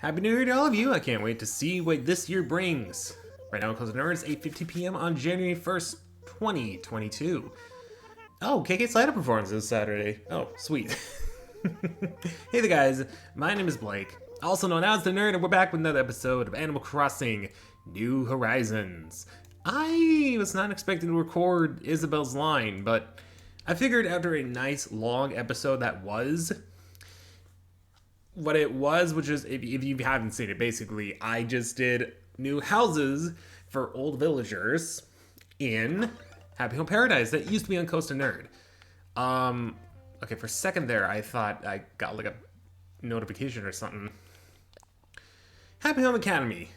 Happy New Year to all of you. I can't wait to see what this year brings. Right now, Close to Nerds, 8:50 p.m. on January 1st, 2022. Oh, KK Slider performance this Saturday. Oh, sweet. Hey there, guys. My name is Blake, also known as The Nerd, and we're back with another episode of Animal Crossing New Horizons. I was not expecting to record Isabel's line, but I figured after a nice long episode that was what it was, which is, if you haven't seen it, basically, I just did new houses for old villagers in Happy Home Paradise that used to be on Coast of Nerd. Okay, for a second there, I thought I got like a notification or something. Happy Home Academy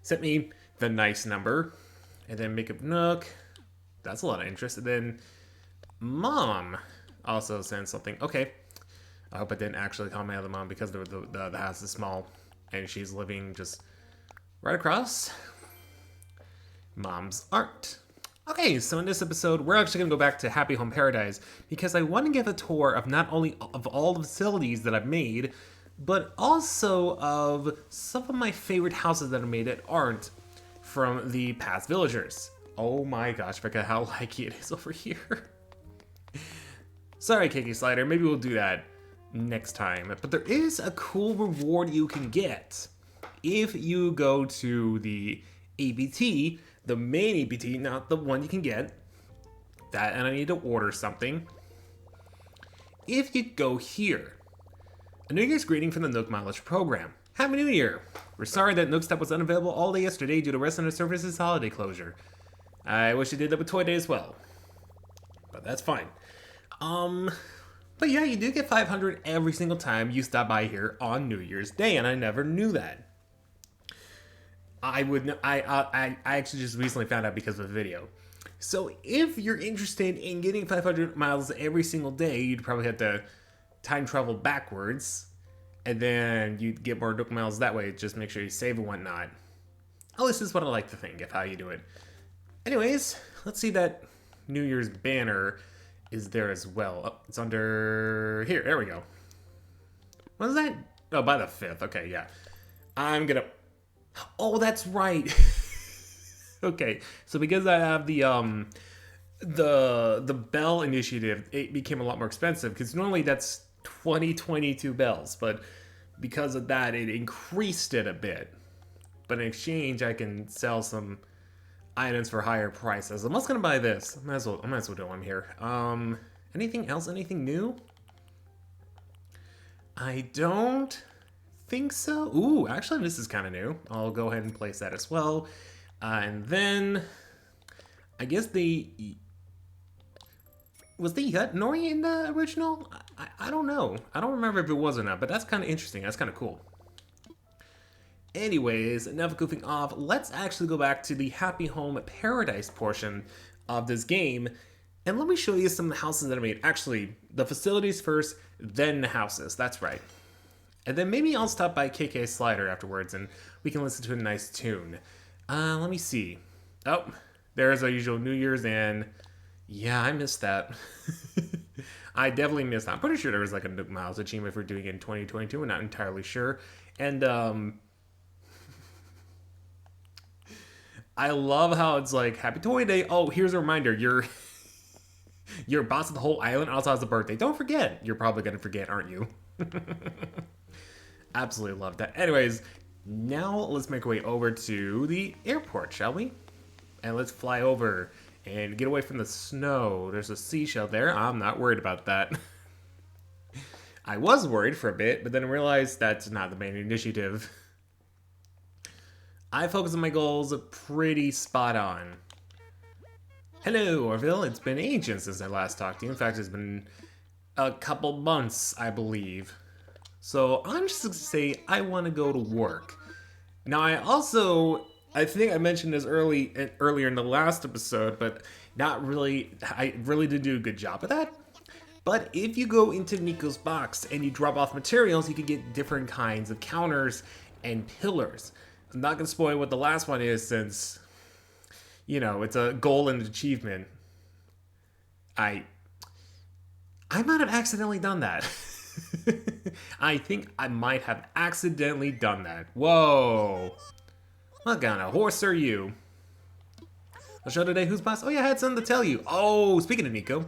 sent me the nice number, and then Makeup Nook. That's a lot of interest. And then Mom also sent something. Okay. I hope I didn't actually call my other mom because the house is small and she's living just right across. Moms aren't. Okay, so in this episode, we're actually going to go back to Happy Home Paradise because I want to give a tour of not only of all the facilities that I've made, but also of some of my favorite houses that I made that aren't from the past villagers. Oh my gosh, forget how likey it is over here. Sorry, KK Slider, maybe we'll do that next time. But there is a cool reward you can get if you go to the ABT, the main ABT, not the one you can get. That, and I need to order something. If you go here, a New Year's greeting from the Nook Mileage Program. Happy New Year! We're sorry that Nook Step was unavailable all day yesterday due to Restaurant Services holiday closure. I wish you did that with Toy Day as well. But that's fine. But yeah, you do get 500 every single time you stop by here on New Year's Day, and I never knew that. I actually just recently found out because of a video. So if you're interested in getting 500 miles every single day, you'd probably have to time travel backwards, and then you'd get more Nook miles that way. Just make sure you save and whatnot. At least this is what I like to think of how you do it. Anyways, let's see that New Year's banner is there as well. Oh, it's under here. There we go. What is that? Oh, by the 5th. Okay, yeah. I'm gonna. Oh, that's right. Okay, so because I have the bell initiative, it became a lot more expensive because normally that's 22 bells, but because of that, it increased it a bit. But in exchange, I can sell some items for higher prices. I'm also gonna buy this. I might as well do it while I'm here. Anything else? Anything new? I don't think so. Ooh, actually, this is kind of new. I'll go ahead and place that as well. And then, I guess was the Nori in the original? I don't know. I don't remember if it was or not, but that's kind of interesting. That's kind of cool. Anyways, enough goofing off, let's actually go back to the Happy Home Paradise portion of this game, and let me show you some of the houses that I made. Actually, the facilities first, then the houses, that's right. And then maybe I'll stop by KK Slider afterwards, and we can listen to a nice tune. Let me see. Oh, there's our usual New Year's, and yeah, I missed that. I definitely missed that. I'm pretty sure there was like a Nook Miles achievement for doing it in 2022, I'm not entirely sure. And, I love how it's like, Happy Toy Day. Oh, here's a reminder. You're boss of the whole island. Also has a birthday. Don't forget. You're probably going to forget, aren't you? Absolutely love that. Anyways, now let's make our way over to the airport, shall we? And let's fly over and get away from the snow. There's a seashell there. I'm not worried about that. I was worried for a bit, but then I realized that's not the main initiative. I focus on my goals pretty spot on. Hello, Orville. It's been ages since I last talked to you. In fact, it's been a couple months, I believe. So I'm just going to say I want to go to work. Now, I think I mentioned this earlier in the last episode, but not really. I really didn't do a good job of that. But if you go into Nico's box and you drop off materials, you can get different kinds of counters and pillars. I'm not going to spoil what the last one is since, you know, it's a goal and achievement. I might have accidentally done that. I think I might have accidentally done that. Whoa. What kind of horse are you? I'll show today who's boss. Oh yeah, I had something to tell you. Oh, speaking of Nico,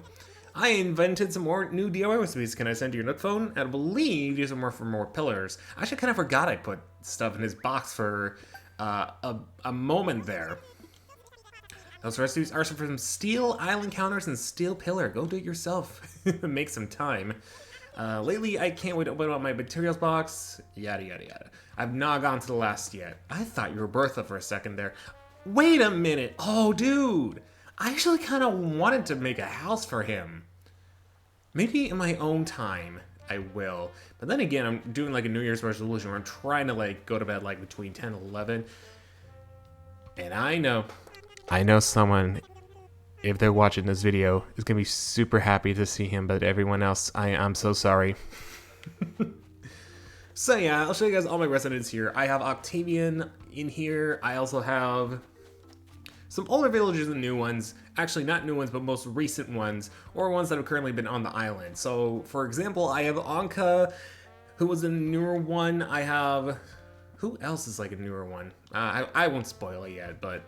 I invented some more new DIY recipes. Can I send you your Nook phone? I believe these are more for more pillars. I actually kind of forgot I put stuff in his box for a moment there. Those recipes are from steel island counters and steel pillar. Go do it yourself. Make some time. Lately, I can't wait to open up my materials box. Yada, yada, yada. I've not gone to the last yet. I thought you were Bertha for a second there. Wait a minute. Oh, dude. I actually kind of wanted to make a house for him. Maybe in my own time, I will. But then again, I'm doing like a New Year's resolution where I'm trying to like go to bed like between 10 and 11. And I know someone, if they're watching this video, is going to be super happy to see him, but everyone else, I'm so sorry. So yeah, I'll show you guys all my residents here. I have Octavian in here. I also have some older villagers and new ones. Actually, not new ones, but most recent ones, or ones that have currently been on the island. So, for example, I have Anka, who was a newer one. I have... Who else is like a newer one? I won't spoil it yet, but...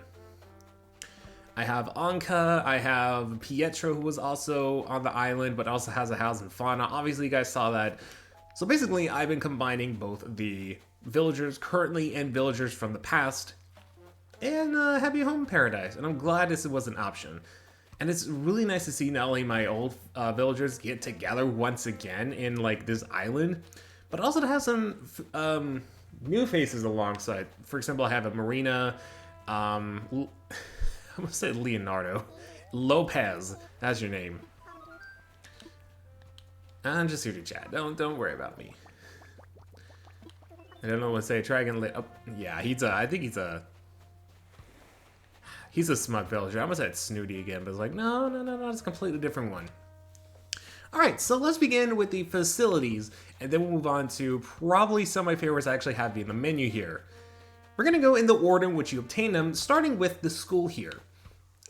I have Anka, I have Pietro, who was also on the island, but also has a house in Fauna. Obviously, you guys saw that. So basically, I've been combining both the villagers currently and villagers from the past and Happy Home Paradise, and I'm glad this was an option. And it's really nice to see not only my old villagers get together once again in like this island, but also to have some new faces alongside. For example, I have a Marina, I'm gonna say Leonardo. Lopez, that's your name. I'm just here to chat. Don't worry about me. I don't know what to say. Try again. Oh, yeah, I think he's a smug villager. I almost said Snooty again, but it's like, no, it's a completely different one. Alright, so let's begin with the facilities, and then we'll move on to probably some of my favorites I actually have in the menu here. We're going to go in the order in which you obtain them, starting with the school here.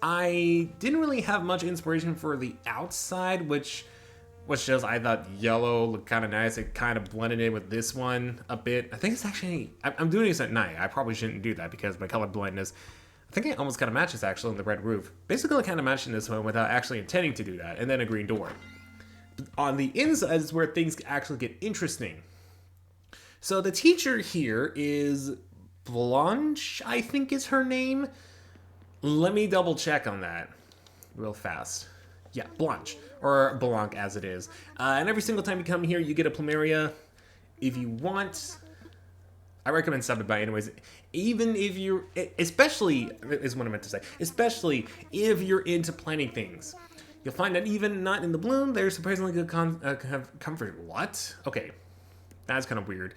I didn't really have much inspiration for the outside, which just, I thought yellow looked kind of nice. It kind of blended in with this one a bit. I think it's actually, I'm doing this at night. I probably shouldn't do that because my color blindness. I think it almost kind of matches actually on the red roof. Basically kind of matching this one without actually intending to do that. And then a green door. On the inside is where things actually get interesting. So the teacher here is Blanche, I think is her name. Let me double check on that real fast. Yeah, Blanche, or Blanc as it is. And every single time you come here, you get a plumeria. If you want, I recommend stopping by anyways. Even if you're, especially, is what I meant to say, especially if you're into planting things. You'll find that even not in the bloom, there's surprisingly good comfort. What? Okay, that's kind of weird.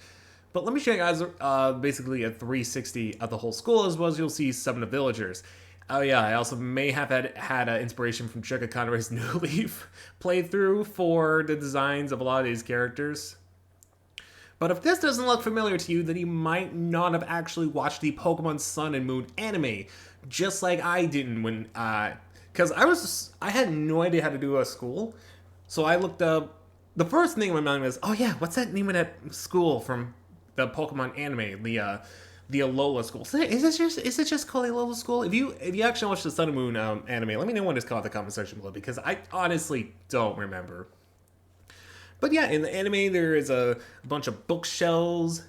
But let me show you guys basically a 360 of the whole school, as well as you'll see some of the villagers. Oh yeah, I also may have had inspiration from Chuck Conway's New Leaf playthrough for the designs of a lot of these characters. But if this doesn't look familiar to you, then you might not have actually watched the Pokemon Sun and Moon anime, just like I didn't when, because I had no idea how to do a school, so I looked up, the first thing in my mind was, oh yeah, what's that name of that school from the Pokemon anime, the Alola school. So is it just called Alola school? If you actually watch the Sun and Moon anime, let me know what it's called in the comment section below, because I honestly don't remember. But yeah, in the anime there is a bunch of bookshelves.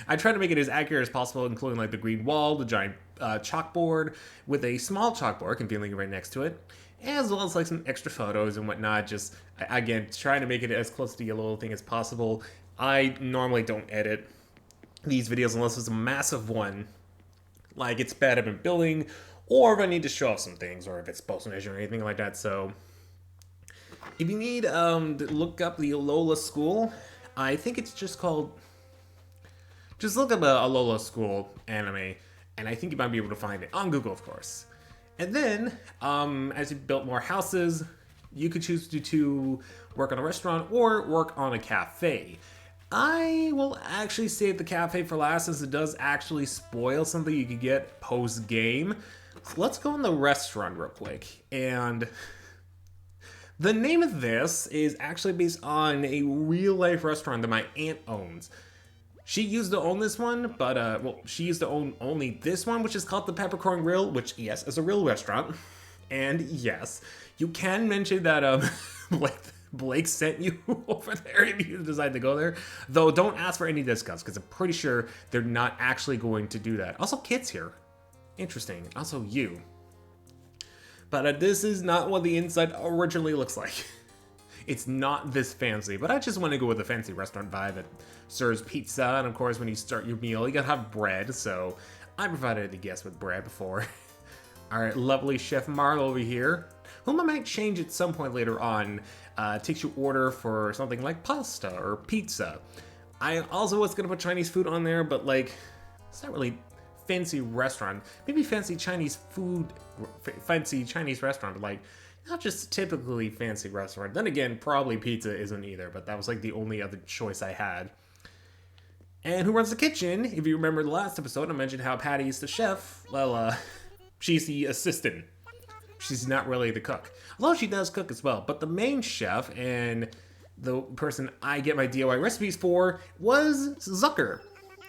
I try to make it as accurate as possible, including like the green wall, the giant chalkboard with a small chalkboard conveniently right next to it, as well as like some extra photos and whatnot. Just again, trying to make it as close to the Alola thing as possible. I normally don't edit these videos unless it's a massive one, like it's bad I've been building, or if I need to show off some things, or if it's post-mission or anything like that. So if you need to look up the Alola school, I think it's just called, just look up a Alola school anime, and I think you might be able to find it on Google, of course. And then as you build more houses, you could choose to work on a restaurant or work on a cafe. I will actually save the cafe for last, since it does actually spoil something you could get post-game. So let's go in the restaurant real quick. And The name of this is actually based on a real-life restaurant that my aunt owns. She used to own this one, but, she used to own only this one, which is called the Peppercorn Grill, which, yes, is a real restaurant. And, yes, you can mention that, Blake sent you over there if you decide to go there. Though, don't ask for any discounts, because I'm pretty sure they're not actually going to do that. Also, kids here. Interesting. Also, you. But this is not what the inside originally looks like. It's not this fancy, but I just want to go with a fancy restaurant vibe that serves pizza, and of course when you start your meal, you gotta have bread, so I provided the guest with bread before. Alright, lovely Chef Marl over here, whom I might change at some point later on, takes your order for something like pasta or pizza. I also was gonna put Chinese food on there, but like, it's not really fancy restaurant. Maybe fancy Chinese food, fancy Chinese restaurant, like, not just typically fancy restaurant. Then again, probably pizza isn't either, but that was like the only other choice I had. And who runs the kitchen? If you remember the last episode, I mentioned how Patty's the chef. Well, she's the assistant. She's not really the cook. Although she does cook as well. But the main chef and the person I get my DIY recipes for was Zucker.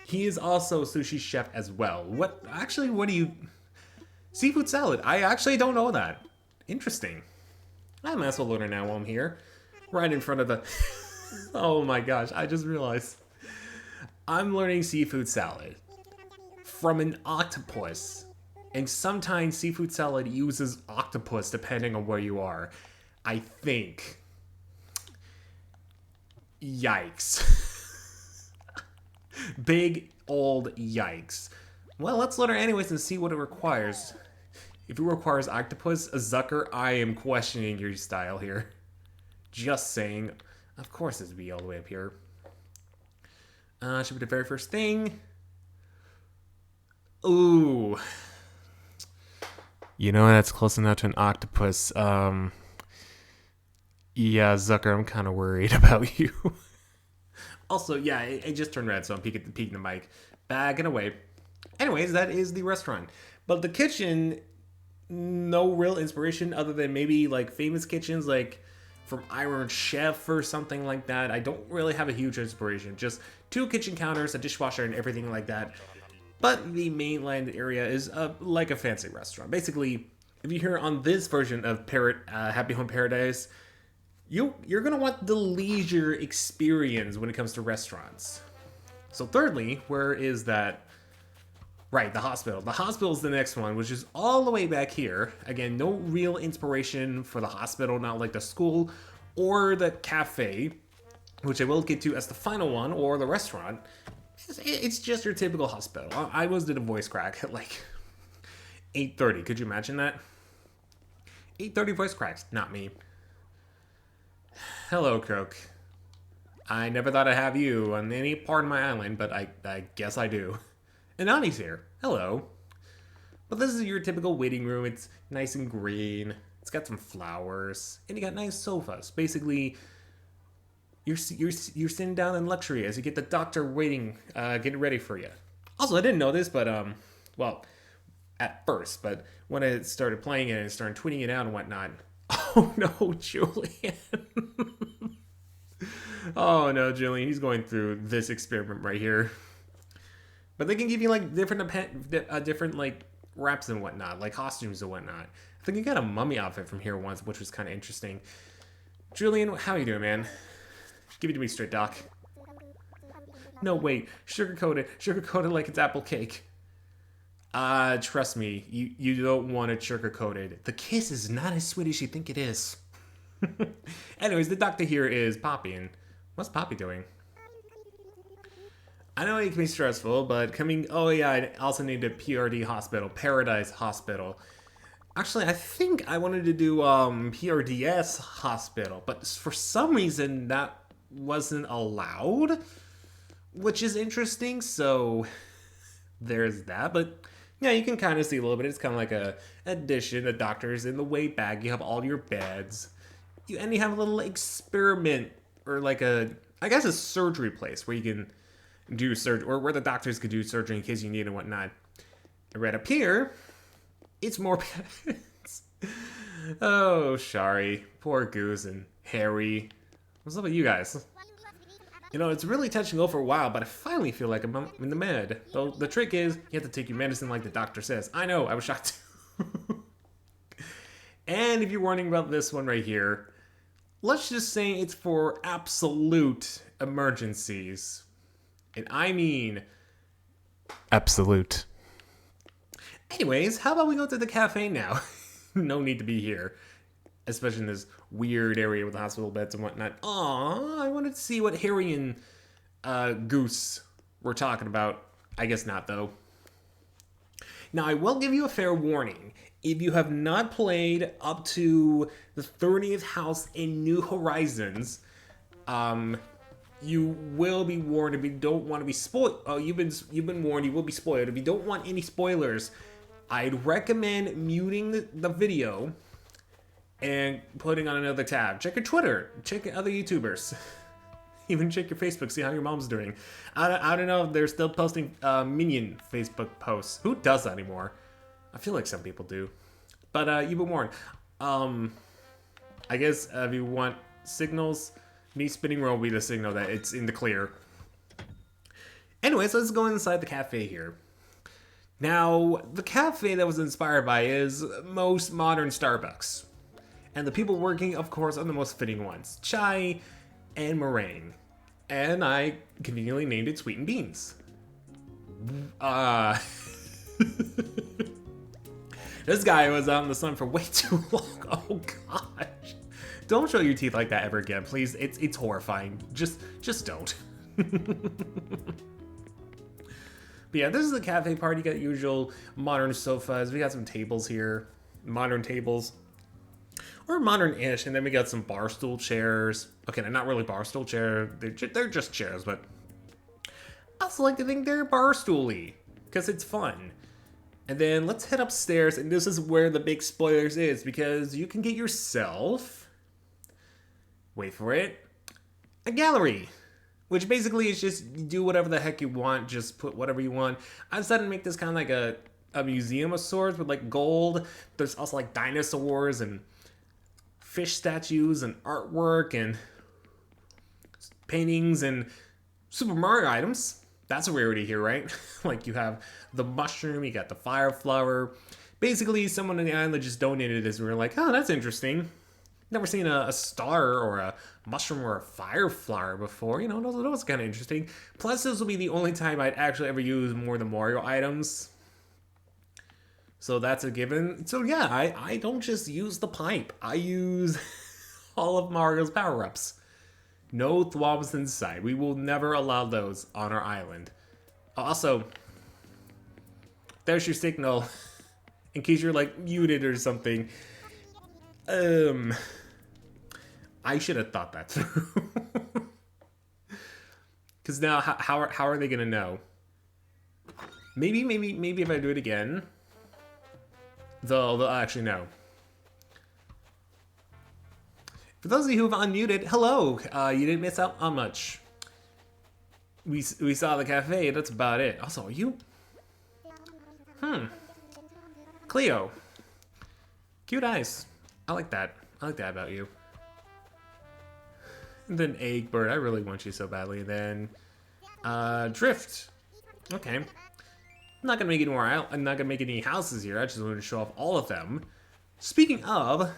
He is also a sushi chef as well. What do you... Seafood salad. I actually don't know that. Interesting. I might as well learn it now while I'm here. Right in front of the... Oh my gosh, I just realized. I'm learning seafood salad from an octopus. And sometimes seafood salad uses octopus depending on where you are. I think. Yikes. Big old yikes. Well, let's learn it anyways and see what it requires. If it requires octopus, a Zucker, I am questioning your style here. Just saying. Of course this would be all the way up here. Should be the very first thing. Ooh. You know, that's close enough to an octopus. Yeah, Zucker, I'm kind of worried about you. Also, yeah, it just turned red, so I'm peeking the mic. Bagging away. Anyways, that is the restaurant. But the kitchen... No real inspiration other than maybe like famous kitchens like from Iron Chef or something like that. I don't really have a huge inspiration. Just 2 kitchen counters, a dishwasher, and everything like that. But the mainland area is like a fancy restaurant. Basically, if you're here on this version of Happy Home Paradise, you're going to want the leisure experience when it comes to restaurants. So thirdly, where is that? Right, the hospital. The hospital is the next one, which is all the way back here. Again, no real inspiration for the hospital, not like the school or the cafe, which I will get to as the final one, or the restaurant. It's just your typical hospital. I did a voice crack at like 8:30. Could you imagine that? 8:30 voice cracks, not me. Hello, Croak. I never thought I'd have you on any part of my island, but I guess I do. And Annie's here. Hello. But this is your typical waiting room. It's nice and green. It's got some flowers. And you got nice sofas. Basically, you're sitting down in luxury as you get the doctor waiting, getting ready for you. Also, I didn't know this, but, well, at first. But when I started playing it and started tweeting it out and whatnot. Oh, no, Julian. Oh, no, Julian. He's going through this experiment right here. But they can give you like different like wraps and whatnot, like costumes and whatnot. I think you got a mummy outfit from here once, which was kind of interesting. Julian, how you doing, man? Give it to me straight, Doc. No, wait, sugar-coated like it's apple cake. Trust me, you don't want it sugar-coated. The kiss is not as sweet as you think it is. Anyways, the doctor here is Poppy, and what's Poppy doing? I know it can be stressful, but oh yeah, I also need a PRD hospital, Paradise Hospital. Actually, I think I wanted to do PRDS Hospital, but for some reason that wasn't allowed, which is interesting, so there's that. But yeah, you can kind of see a little bit. It's kind of like a addition. The doctor's in the weight bag. You have all your beds, and you have a little experiment, or like I guess a surgery place where you can do surgery, or where the doctors could do surgery in case you need and whatnot. And right up here, it's more Oh, Shari, poor Goose and Harry. What's up with you guys? You know, it's really touching over a while, but I finally feel like I'm in the med. Though the trick is, you have to take your medicine like the doctor says. I know, I was shocked too. And if you're wondering about this one right here, let's just say it's for absolute emergencies. And I mean absolute. Anyways, how about we go to the cafe now? No need to be here. Especially in this weird area with hospital beds and whatnot. Aww, I wanted to see what Harry and Goose were talking about. I guess not, though. Now, I will give you a fair warning. If you have not played up to the 30th house in New Horizons, you will be warned. If you don't want to be spoiled, you've been warned. You will be spoiled. If you don't want any spoilers, I'd recommend muting the video and putting on another tab. Check your Twitter. Check other YouTubers. Even check your Facebook. See how your mom's doing. I don't know if they're still posting Minion Facebook posts. Who does that anymore? I feel like some people do. But you've been warned. I guess if you want signals, me spinning roll will be the signal that it's in the clear. Anyways, let's go inside the cafe here. Now, the cafe that was inspired by is most modern Starbucks. And the people working, of course, are the most fitting ones. Chai and meringue. And I conveniently named it Sweet and Beans. This guy was out in the sun for way too long. Oh gosh. Don't show your teeth like that ever again, please. It's horrifying. Just don't. But yeah, this is the cafe part. You got usual modern sofas. We got some tables here. Modern tables. Or modern-ish, and then we got some bar stool chairs. Okay, they're not really bar stool chairs. They're just chairs, but I also like to think they're bar stooly because it's fun. And then let's head upstairs, and this is where the big spoilers is because you can get yourself, wait for it, a gallery, which basically is just do whatever the heck you want, just put whatever you want. I decided to make this kind of like a museum of sorts with like gold. There's also like dinosaurs and fish statues and artwork and paintings and Super Mario items. That's a rarity here, right? Like you have the mushroom, you got the fire flower. Basically, someone on the island just donated this and we were like, oh, that's interesting. Never seen a star or a mushroom or a fire flower before. You know, that was kind of interesting. Plus, this will be the only time I'd actually ever use more than Mario items. So that's a given. So yeah, I don't just use the pipe. I use all of Mario's power-ups. No thwomps inside. We will never allow those on our island. Also, there's your signal. In case you're like muted or something. I should have thought that through. Because now, how are they gonna know? Maybe if I do it again. They'll actually know. For those of you who have unmuted, hello. You didn't miss out on much. We saw the cafe. That's about it. Also, are you? Cleo. Cute eyes. I like that. I like that about you. And then Eggbird. I really want you so badly. And then Drift. Okay. I'm not gonna make any more. I'm not gonna make any houses here. I just wanted to show off all of them. Speaking of,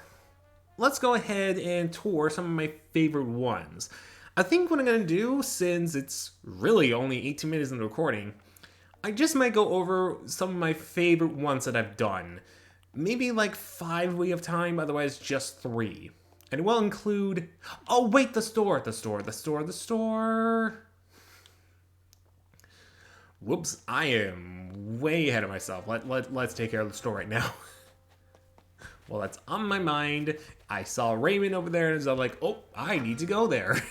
let's go ahead and tour some of my favorite ones. I think what I'm gonna do, since it's really only 18 minutes into recording, I just might go over some of my favorite ones that I've done. Maybe like 5 we have time, otherwise just 3. And it will include, oh wait, the store. Whoops, I am way ahead of myself. Let's take care of the store right now. Well, that's on my mind. I saw Raymond over there, and so I'm like, oh, I need to go there.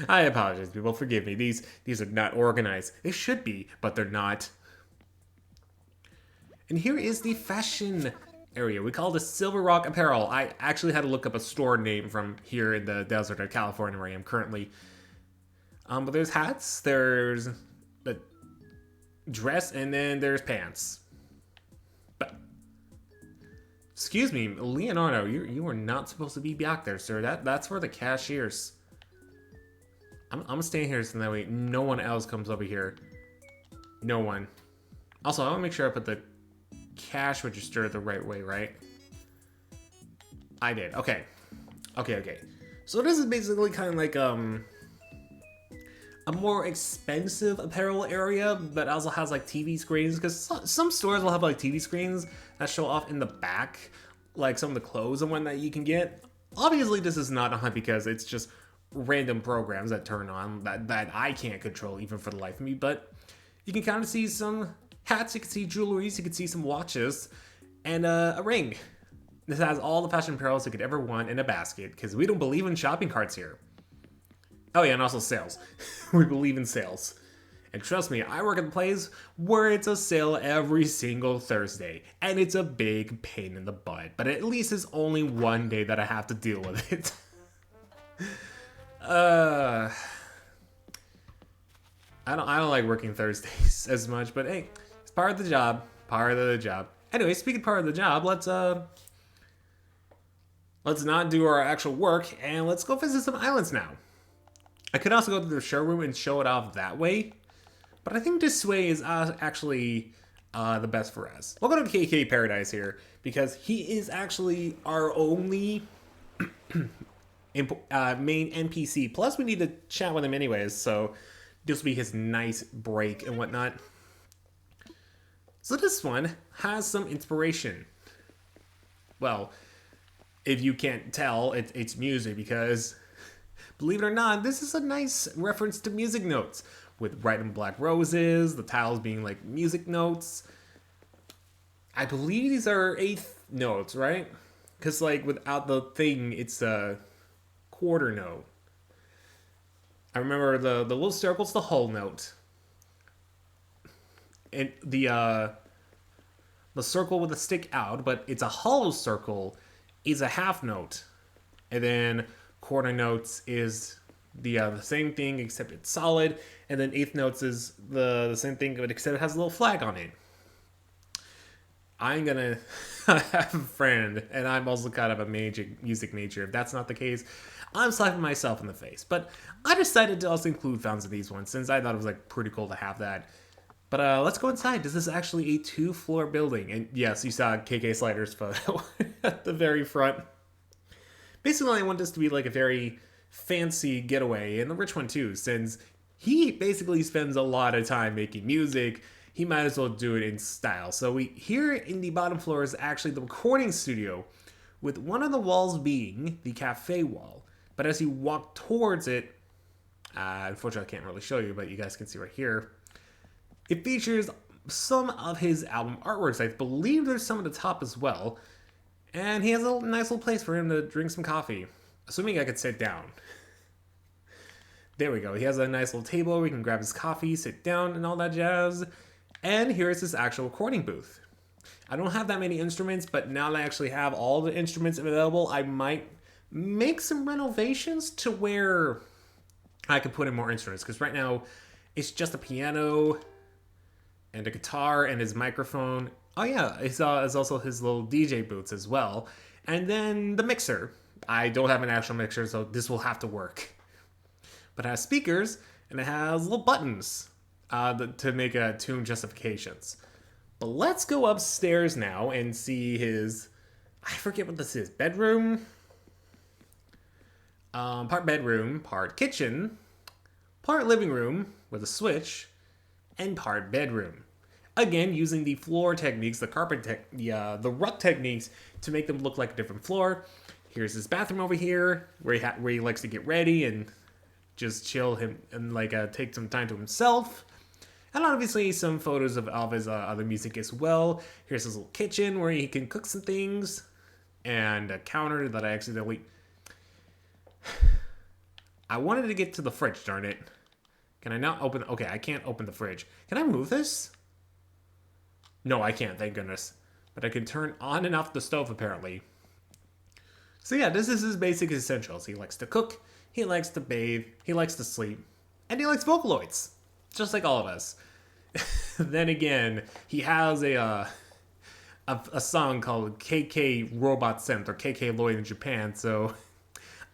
I apologize, people. Forgive me. These are not organized. They should be, but they're not. And here is the fashion area. We call it Silver Rock Apparel. I actually had to look up a store name from here in the desert of California where I am currently. But there's hats, there's a dress, and then there's pants. But Excuse me, Leonardo, you are not supposed to be back there, sir. That's for the cashiers. I'm staying here so that way no one else comes over here. No one. Also, I want to make sure I put the cash register the right way, right? I did. Okay. Okay. So this is basically kind of like a more expensive apparel area, but also has like TV screens, because some stores will have like TV screens that show off in the back, like some of the clothes and whatnot you can get. Obviously, this is not on because it's just random programs that turn on that I can't control even for the life of me, but you can kind of see some hats, you can see jewelries, you can see some watches, and a ring. This has all the fashion apparel you could ever want in a basket, because we don't believe in shopping carts here. Oh yeah, and also sales. We believe in sales. And trust me, I work at a place where it's a sale every single Thursday, and it's a big pain in the butt, but at least it's only one day that I have to deal with it. I don't like working Thursdays as much, but hey, it's part of the job. Anyway, speaking of part of the job, let's not do our actual work and let's go visit some islands now. I could also go to the showroom and show it off that way, but I think this way is actually the best for us. We'll go to KK Paradise here because he is actually our only main NPC. Plus, we need to chat with him anyways, so this will be his nice break and whatnot. So this one has some inspiration. Well, if you can't tell, it's music because, believe it or not, this is a nice reference to music notes with red and black roses, the tiles being like music notes. I believe these are eighth notes, right? Because like without the thing, it's a quarter note. I remember the little circle's the whole note. And the circle with the stick out, but it's a hollow circle, is a half note. And then quarter notes is the same thing except it's solid. And then eighth notes is the same thing, but except it has a little flag on it. I'm gonna have a friend, and I'm also kind of a music major. If that's not the case, I'm slapping myself in the face. But I decided to also include fountains of these ones since I thought it was like pretty cool to have that. But let's go inside. This is actually a 2-floor building, and yes, you saw KK Slider's photo at the very front. Basically, I want this to be like a very fancy getaway, and a rich one too, since he basically spends a lot of time making music. He might as well do it in style. So here in the bottom floor is actually the recording studio, with one of the walls being the cafe wall. But as you walk towards it, unfortunately I can't really show you, but you guys can see right here, it features some of his album artworks. I believe there's some at the top as well. And he has a nice little place for him to drink some coffee. Assuming I could sit down. There we go. He has a nice little table where he can grab his coffee, sit down, and all that jazz. And here's his actual recording booth. I don't have that many instruments, but now that I actually have all the instruments available, I might make some renovations to where I can put in more instruments. Because right now, it's just a piano and a guitar and his microphone. Oh yeah, it's also his little DJ booths as well. And then the mixer. I don't have an actual mixer, so this will have to work. But it has speakers, and it has little buttons to make tune justifications. But let's go upstairs now and see his, I forget what this is, bedroom? Part bedroom, part kitchen, part living room with a switch, and part bedroom. Again, using the floor techniques, the the rug techniques to make them look like a different floor. Here's his bathroom over here, where he likes to get ready and just chill him and take some time to himself. And obviously some photos of his other music as well. Here's his little kitchen where he can cook some things. And a counter that I accidentally... I wanted to get to the fridge, darn it. Can I not open... Okay, I can't open the fridge. Can I move this? No, I can't, thank goodness. But I can turn on and off the stove, apparently. So yeah, this is his basic essentials. He likes to cook, he likes to bathe, he likes to sleep, and he likes Vocaloids. Just like all of us. Then again, he has a song called KK Robot Synth or KK Lloyd in Japan. So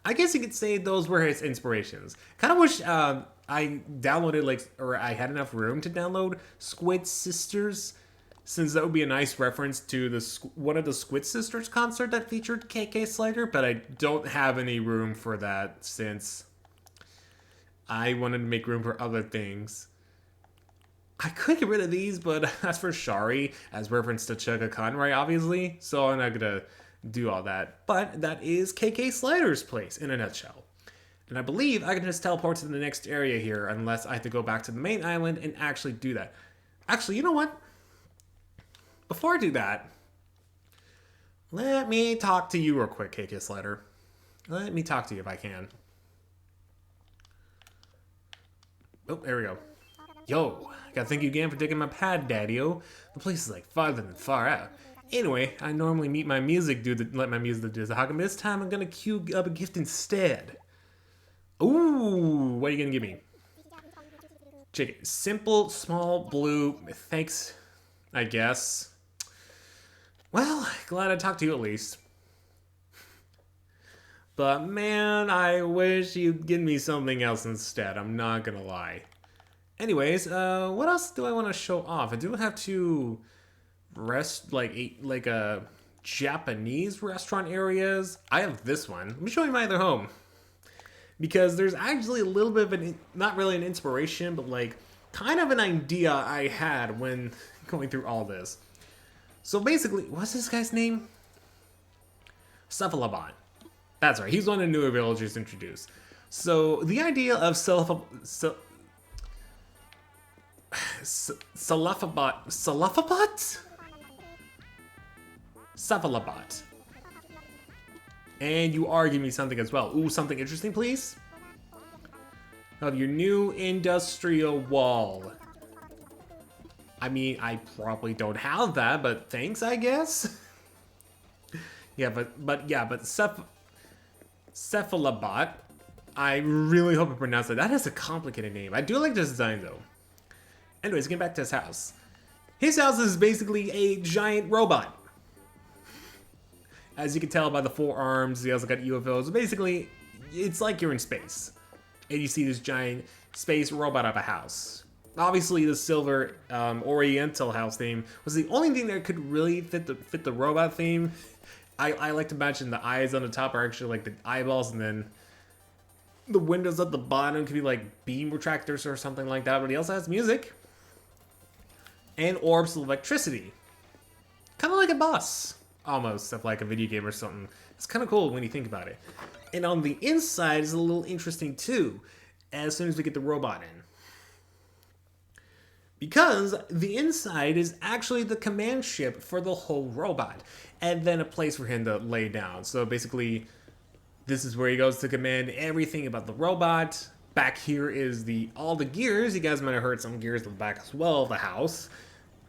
I guess you could say those were his inspirations. Kind of wish I downloaded or I had enough room to download Squid Sisters, since that would be a nice reference to one of the Squid Sisters concert that featured KK Slider. But I don't have any room for that since I wanted to make room for other things. I could get rid of these, but as for Shari, as reference to Chugga Conroy, obviously, so I'm not gonna do all that. But that is KK Slider's place in a nutshell. And I believe I can just teleport to the next area here, unless I have to go back to the main island and actually do that. Actually, you know what? Before I do that, let me talk to you real quick, KK Slider. Let me talk to you if I can. Oh, there we go. Yo, gotta thank you again for taking my pad, Daddy-o. The place is like farther than far out. Anyway, I normally let my music do the talking, but this time I'm gonna queue up a gift instead. Ooh, what are you gonna give me? Check it. Simple, small, blue. Thanks, I guess. Well, glad I talked to you at least. But man, I wish you'd give me something else instead. I'm not gonna lie. Anyways, what else do I want to show off? I do have to like a Japanese restaurant areas. I have this one. Let me show you my other home. Because there's actually a little bit of not really an inspiration, but like kind of an idea I had when going through all this. So basically, what's this guy's name? Cephalovan. That's right, he's one of the newer villagers introduced. So the idea of Cephalabat? Cephalabat. And you are giving me something as well. Ooh, something interesting, please? Of your new industrial wall. I mean, I probably don't have that, but thanks, I guess. Cephalabat. I really hope I pronounced it. That is a complicated name. I do like this design, though. Anyways, getting back to his house. His house is basically a giant robot. As you can tell by the 4 arms, he also got UFOs. Basically, it's like you're in space. And you see this giant space robot of a house. Obviously, the silver Oriental house theme was the only thing that could really fit the robot theme. I like to imagine the eyes on the top are actually like the eyeballs, and then the windows at the bottom could be like beam retractors or something like that. But he also has music and orbs of electricity, kind of like a boss, almost, of like a video game or something. It's kind of cool when you think about it. And on the inside is a little interesting too, as soon as we get the robot in. Because the inside is actually the command ship for the whole robot, and then a place for him to lay down. So basically, this is where he goes to command everything about the robot. Back here is all the gears. You guys might have heard some gears in the back as well of the house.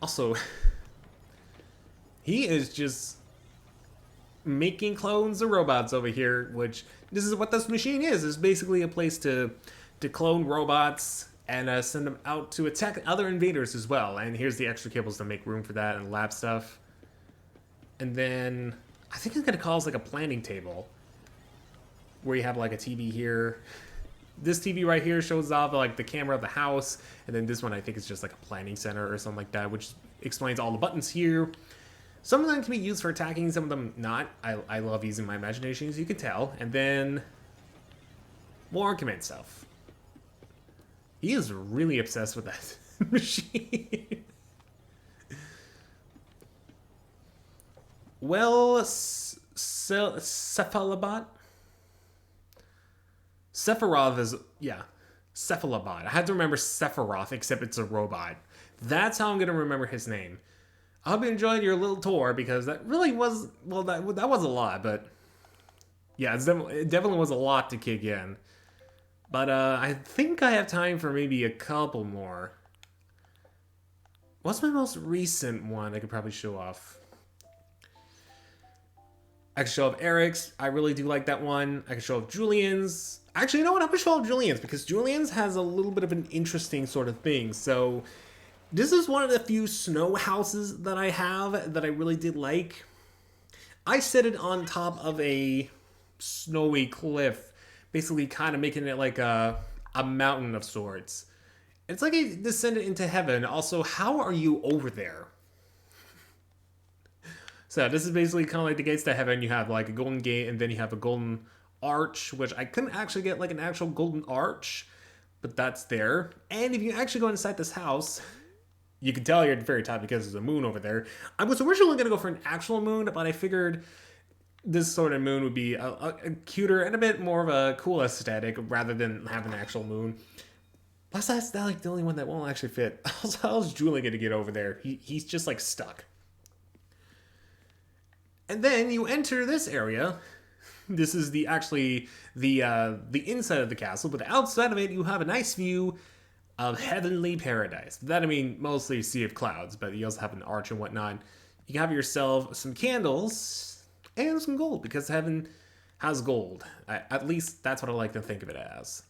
Also, he is just making clones of robots over here, which this is what this machine is. It's basically a place to clone robots and send them out to attack other invaders as well. And here's the extra cables to make room for that and lab stuff. And then I think it's gonna call us like a planning table, where you have like a TV here. This TV right here shows off like the camera of the house, and then this one I think is just like a planning center or something like that, which explains all the buttons here. Some of them can be used for attacking, some of them not. I love using my imagination, as you can tell. And then more command stuff. He is really obsessed with that machine. Well, Cephalabat? Sephiroth is, yeah, Cephalabat. I had to remember Sephiroth, except it's a robot. That's how I'm going to remember his name. I hope you enjoyed your little tour, because that really was, well, that was a lot, but yeah, it definitely was a lot to kick in. But I think I have time for maybe a couple more. What's my most recent one I could probably show off? I can show off Eric's. I really do like that one. I can show off Julian's. Actually, you know what? I'm going to show off Julian's, because Julian's has a little bit of an interesting sort of thing. So This is one of the few snow houses that I have that I really did like. I set it on top of a snowy cliff, basically kind of making it like a mountain of sorts. It's like a descendant into heaven. Also, how are you over there? So this is basically kind of like the gates to heaven. You have like a golden gate, and then you have a golden arch, which I couldn't actually get like an actual golden arch, but that's there. And if you actually go inside this house, you can tell you're at the very top because there's a moon over there. I was originally going to go for an actual moon, but I figured this sort of moon would be a cuter and a bit more of a cool aesthetic rather than have an actual moon. Plus, that's not like the only one that won't actually fit. How's Julian going to get over there? He's just like stuck. And then you enter this area. This is the inside of the castle, but outside of it, you have a nice view of heavenly paradise. That, I mean, mostly a sea of clouds, but you also have an arch and whatnot. You can have yourself some candles and some gold, because heaven has gold. At least that's what I like to think of it as.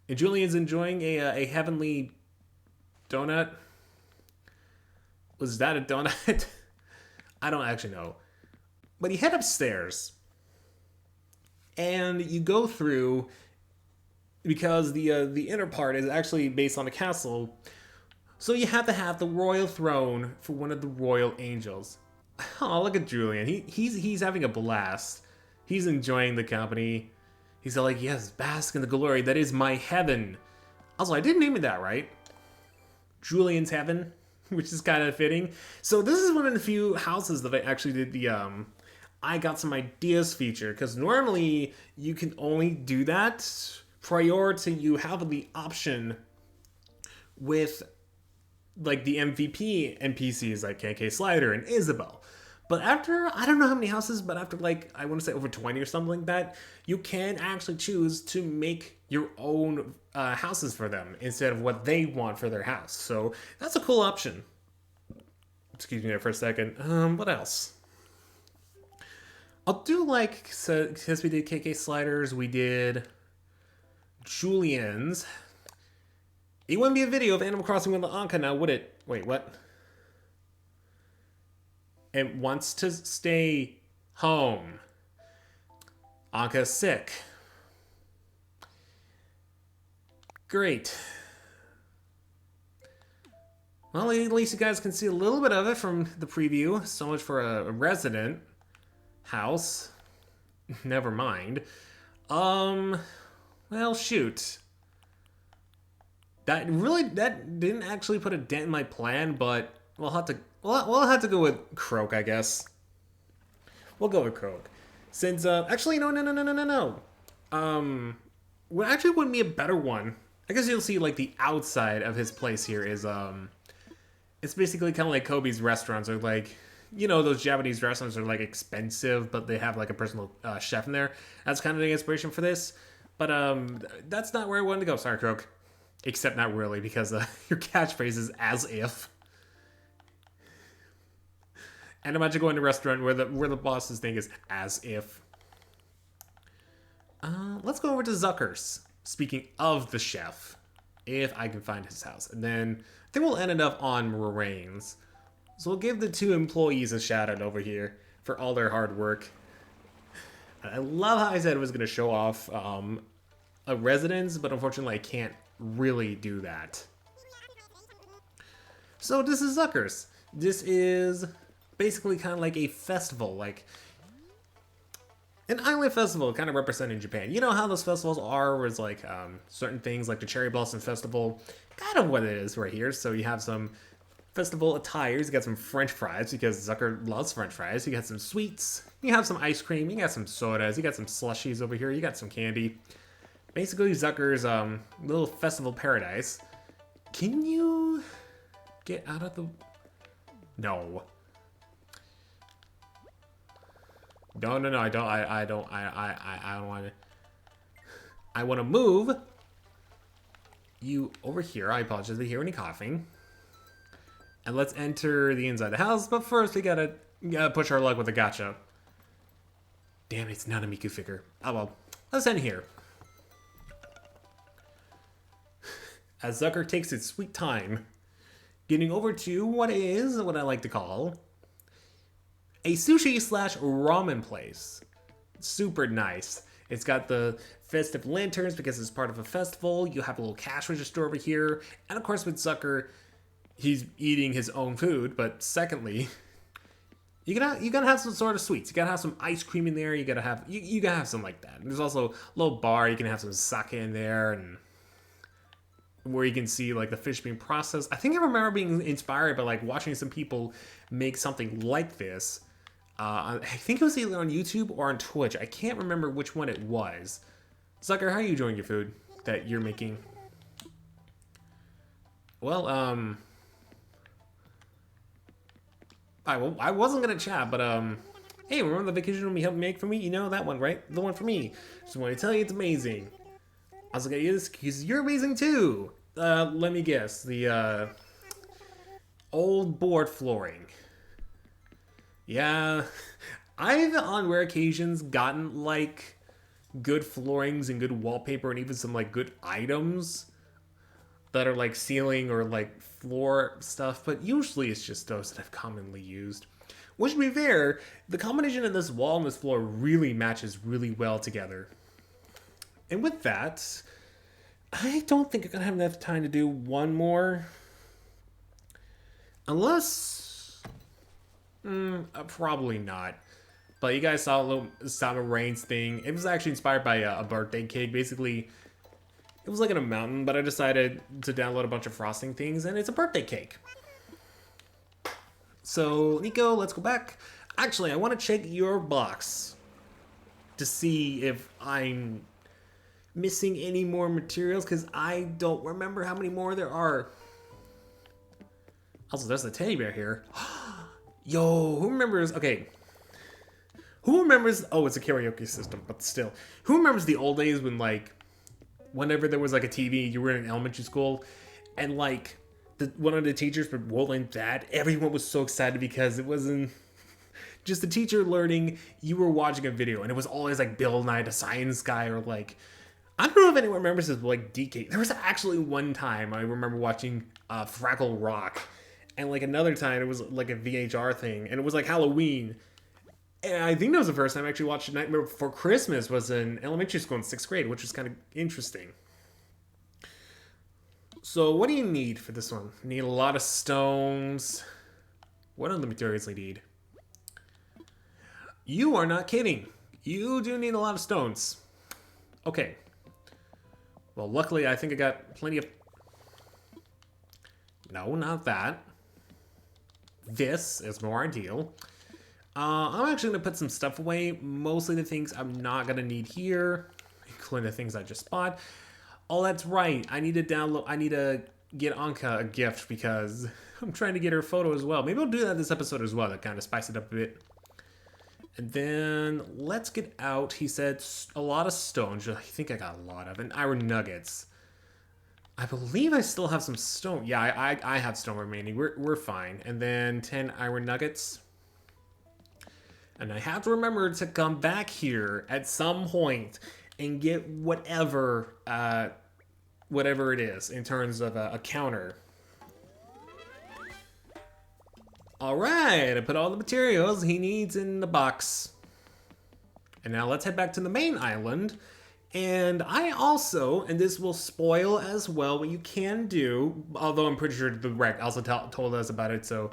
And Julian's enjoying a heavenly donut. Was that a donut? I don't actually know. But you head upstairs, and you go through, because the inner part is actually based on a castle, so you have to have the royal throne for one of the royal angels. Oh, look at Julian. He's having a blast. He's enjoying the company. He's like, yes, bask in the glory. That is my heaven. Also, I didn't name it that right. Julian's heaven, which is kind of fitting. So this is one of the few houses that I actually did the I got some ideas feature, because normally you can only do that prior to you have the option with like the MVP NPCs like KK Slider and Isabel. But after, I don't know how many houses, but after like, I want to say over 20 or something like that, you can actually choose to make your own houses for them instead of what they want for their house. So that's a cool option. Excuse me there for a second. What else? I'll do like, so because we did KK Sliders, we did Julian's. It wouldn't be a video of Animal Crossing with the Anka now, would it? Wait, what? It wants to stay home. Anka's sick. Great. Well, at least you guys can see a little bit of it from the preview. So much for a resident house. Never mind. Well, shoot. That didn't actually put a dent in my plan, but we'll have to go with Croak, I guess. We'll go with Croak. Since actually no. What actually wouldn't be a better one? I guess you'll see like the outside of his place here is it's basically kind of like Kobe's restaurants, or like, you know, those Japanese restaurants are like expensive, but they have like a personal chef in there. That's kind of the inspiration for this. But that's not where I wanted to go. Sorry, Croak. Except not really, because your catchphrase is as if. And imagine going to a restaurant where the boss's thing is as if. Let's go over to Zucker's. Speaking of the chef, if I can find his house. And then I think we'll end it up on Moraine's. So we'll give the two employees a shout out over here for all their hard work. I love how I said I was going to show off a residence, but unfortunately I can't really do that. So this is Zucker's. This is basically kind of like a festival, like an island festival kind of representing Japan. You know how those festivals are, where it's like certain things like the Cherry Blossom Festival, kind of what it is right here. So you have some festival attires, you got some French fries because Zucker loves French fries, you got some sweets, you have some ice cream, you got some sodas, you got some slushies over here, you got some candy. Basically, Zucker's little festival paradise. Can you get out of the... No. No, I don't. I don't want to. I want to move you over here. I apologize if you hear any coughing. And let's enter the inside of the house. But first, we gotta push our luck with a gacha. Damn it, it's not a Miku figure. Oh well. Let's end here. As Zucker takes its sweet time getting over to what I like to call a sushi slash ramen place. Super nice. It's got the festive lanterns because it's part of a festival. You have a little cash register over here. And of course with Zucker, he's eating his own food. But secondly, you gotta have some sort of sweets. You gotta have some ice cream in there. You gotta have something like that. And there's also a little bar. You can have some sake in there, and where you can see like the fish being processed. I think I remember being inspired by like watching some people make something like this. I think it was either on YouTube or on Twitch. I can't remember which one it was. Zucker, how are you enjoying your food that you're making? Well, I wasn't gonna chat, but hey, remember the vacation room you helped make for me? You know that one, right? The one for me. Just want to tell you it's amazing. I was gonna use this because you're amazing too. Let me guess. The old board flooring. Yeah, I've on rare occasions gotten like good floorings and good wallpaper and even some like good items that are like ceiling or like floor stuff, but usually it's just those that I've commonly used. Which, to be fair, the combination of this wall and this floor really matches really well together. And with that, I don't think I'm gonna have enough time to do one more. Unless... probably not. But you guys saw a little Summer Rains thing. It was actually inspired by a birthday cake. Basically, it was like in a mountain, but I decided to download a bunch of frosting things, and it's a birthday cake. So, Nico, let's go back. Actually, I want to check your box to see if I'm missing any more materials, because I don't remember how many more there are. Also, there's the teddy bear here. Yo, who remembers? Okay. Who remembers? Oh, it's a karaoke system, but still. Who remembers the old days when, like, whenever there was, like, a TV, you were in elementary school, and, like, one of the teachers would roll in that? Everyone was so excited because it wasn't just the teacher learning, you were watching a video, and it was always, like, Bill Nye the Science Guy, or, like, I don't know if anyone remembers this, but, like, DK. There was actually one time I remember watching Fraggle Rock. And, like, another time, it was, like, a VHR thing. And it was, like, Halloween. And I think that was the first time I actually watched Nightmare Before Christmas was in elementary school in 6th grade, which was kind of interesting. So, what do you need for this one? You need a lot of stones. What are the materials I need? You are not kidding. You do need a lot of stones. Okay. Well, luckily, I think I got plenty of... No, not that. This is more ideal. I'm actually going to put some stuff away. Mostly the things I'm not going to need here, including the things I just bought. Oh, that's right. I need to get Anka a gift because I'm trying to get her photo as well. Maybe I'll do that this episode as well. That kind of spice it up a bit. And then let's get out. He said a lot of stones. I think I got a lot of, and iron nuggets. I believe I still have some stone. Yeah, I have stone remaining. We're fine. And then 10 iron nuggets. And I have to remember to come back here at some point and get whatever it is in terms of a counter. All right, I put all the materials he needs in the box. And now let's head back to the main island. And I also, and this will spoil as well, what you can do, although I'm pretty sure the rec also told us about it, so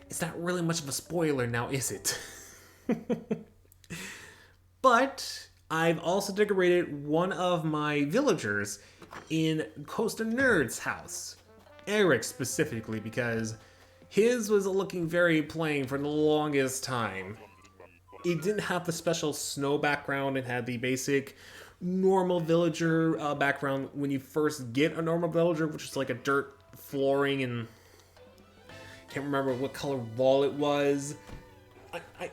it's not really much of a spoiler now, is it? But I've also decorated one of my villagers in Costa Nerd's house. Eric specifically, because his was looking very plain for the longest time. It didn't have the special snow background, it had the basic normal villager background when you first get a normal villager, which is like a dirt flooring and can't remember what color wall it was.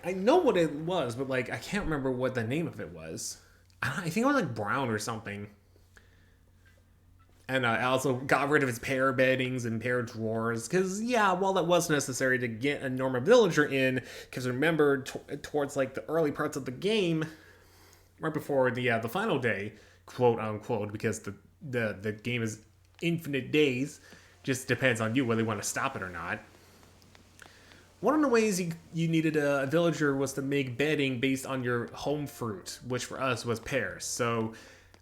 I know what it was, but like I can't remember what the name of it was. I think it was like brown or something. And I also got rid of his pair beddings and pair drawers because yeah, while that was necessary to get a normal villager in, because remember towards like the early parts of the game, right before the final day, quote unquote, because the game is infinite days. Just depends on you whether you want to stop it or not. One of the ways you needed a villager was to make bedding based on your home fruit, which for us was pears. So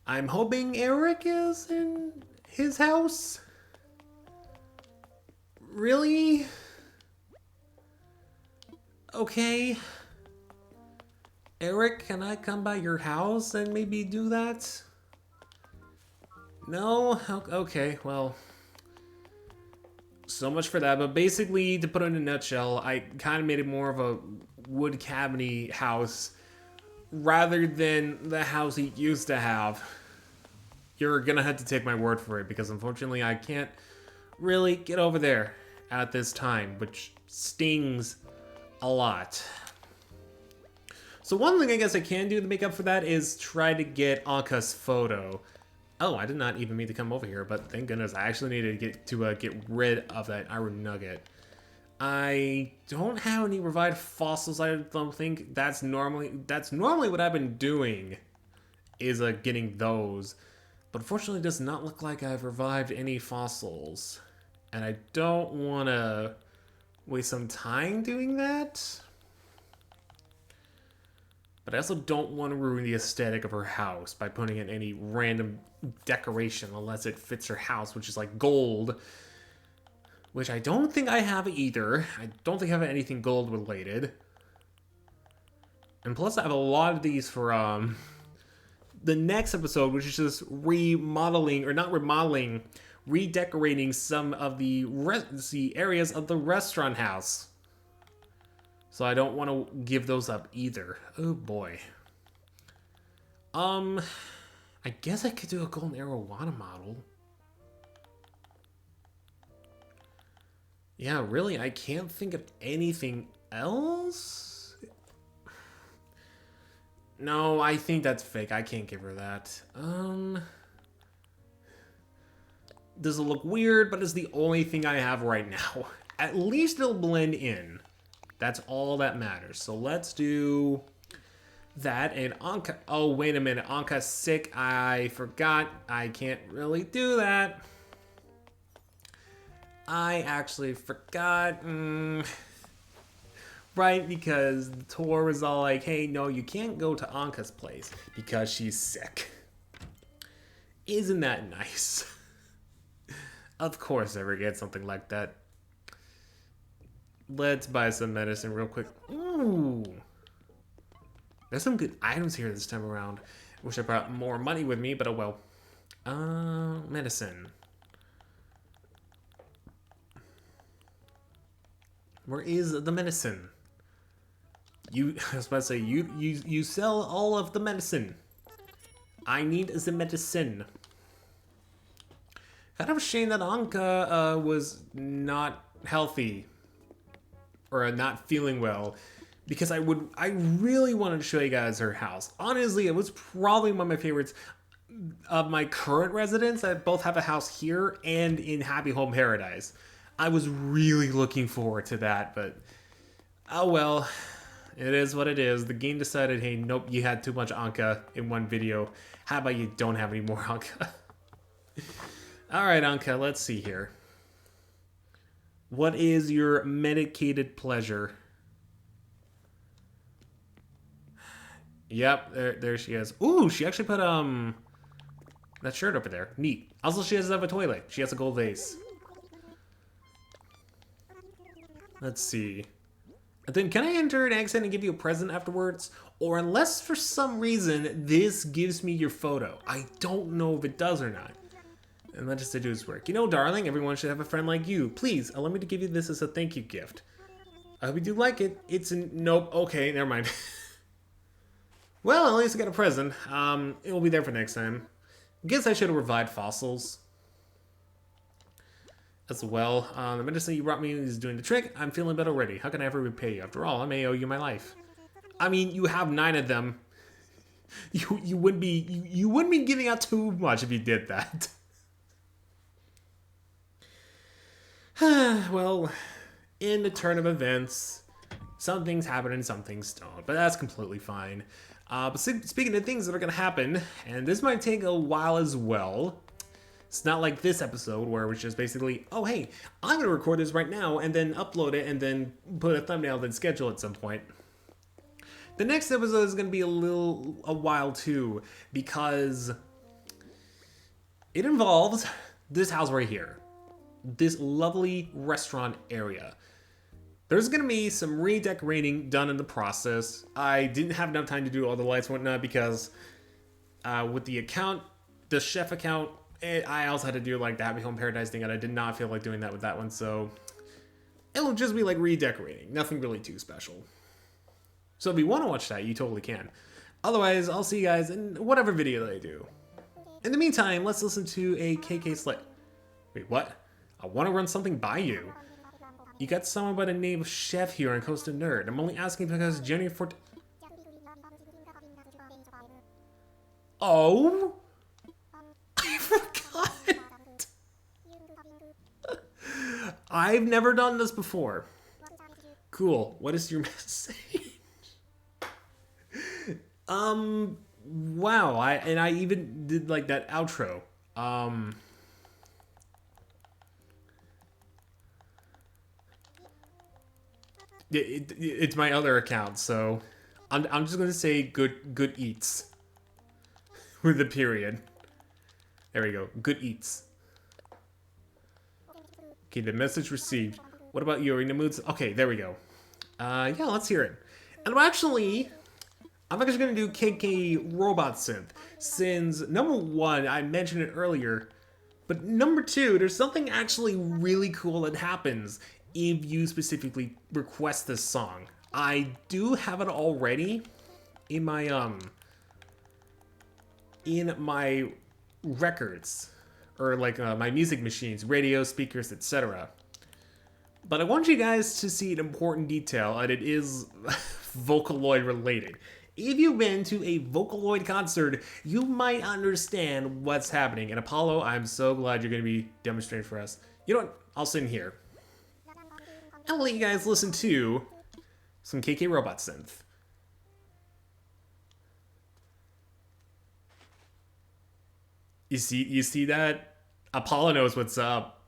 I'm hoping Eric is in his house. Really? Okay. Eric, can I come by your house and maybe do that? No? Okay, well... So much for that, but basically, to put it in a nutshell, I kind of made it more of a wood cabiny house rather than the house he used to have. You're gonna have to take my word for it, because unfortunately I can't really get over there at this time, which stings a lot. So one thing I guess I can do to make up for that is try to get Anka's photo. Oh, I did not even mean to come over here, but thank goodness I actually needed to get rid of that iron nugget. I don't have any revived fossils. I don't think that's normally what I've been doing, is getting those. But unfortunately, it does not look like I've revived any fossils, and I don't want to waste some time doing that. But I also don't want to ruin the aesthetic of her house by putting in any random decoration unless it fits her house, which is like gold. Which I don't think I have either. I don't think I have anything gold related. And plus I have a lot of these for the next episode, which is just remodeling, or not remodeling, redecorating some of the areas of the restaurant house. So I don't want to give those up either. Oh boy. I guess I could do a golden arrow water model. Yeah, really, I can't think of anything else? No, I think that's fake. I can't give her that. Does it look weird, but it's the only thing I have right now. At least it'll blend in. That's all that matters. So let's do that. And Anka... Oh, wait a minute. Anka's sick. I forgot. I can't really do that. I actually forgot. Right, because Tor was all like, hey, no, you can't go to Anka's place because she's sick. Isn't that nice? Of course I forget something like that. Let's buy some medicine real quick. Ooh. There's some good items here this time around. Wish I brought more money with me, but oh well. Medicine. Where is the medicine? I was about to say, you sell all of the medicine. I need the medicine. Kind of a shame that Anka was not healthy. Or not feeling well, because I really wanted to show you guys her house. Honestly, it was probably one of my favorites of my current residents that both have a house here and in Happy Home Paradise. I was really looking forward to that, but oh well, it is what it is. The game decided, hey, nope, you had too much Anka in one video. How about you don't have any more Anka? All right, Anka, let's see here. What is your medicated pleasure? Yep, there she is. Ooh, she actually put that shirt over there. Neat. Also, she doesn't have a toilet. She has a gold vase. Let's see. And then can I enter an accent and give you a present afterwards? Or unless for some reason this gives me your photo. I don't know if it does or not. And let's just do his work. You know, darling, everyone should have a friend like you. Please, allow me to give you this as a thank you gift. I hope you do like it. It's an... Nope. Okay, never mind. Well, at least I got a present. It will be there for next time. Guess I should have revived fossils. As well. The medicine you brought me is doing the trick. I'm feeling better already. How can I ever repay you? After all, I may owe you my life. I mean, you have 9 of them. You wouldn't be giving out too much if you did that. Well, in the turn of events, some things happen and some things don't, but that's completely fine. But speaking of things that are going to happen, and this might take a while as well, It's not like this episode where it was just basically, oh hey, I'm gonna record this right now and then upload it and then put a thumbnail then schedule at some point. The next episode is gonna be a while too, because it involves this house right here. This lovely restaurant area. There's gonna be some redecorating done in the process. I didn't have enough time to do all the lights and whatnot because with the account, the chef account, I also had to do like the Happy Home Paradise thing, and I did not feel like doing that with that one, so it'll just be like redecorating. Nothing really too special. So if you want to watch that, you totally can. Otherwise, I'll see you guys in whatever video that I do. In the meantime, let's listen to a KK Slay. Wait, what? I want to run something by you. You got someone by the name of Chef here on Coast of Nerd. I'm only asking because Jenny Fort... Oh? I forgot. I've never done this before. Cool. What is your message? Wow. I even did like that outro. It's my other account, so I'm just gonna say good eats with a period. There we go. Good eats. Okay, the message received. What about you? Are you in the mood? Okay, there we go. Yeah, let's hear it. And I'm actually gonna do KK Robot Synth, since number one, I mentioned it earlier, but number two, there's something actually really cool that happens if you specifically request this song. I do have it already in my records, or like my music machines, radio, speakers, etc. But I want you guys to see an important detail, and it is Vocaloid related. If you've been to a Vocaloid concert, you might understand what's happening. And Apollo, I'm so glad you're going to be demonstrating for us. You know what? I'll sit in here. I'll let you guys listen to some KK Robot Synth. You see that? Apollo knows what's up.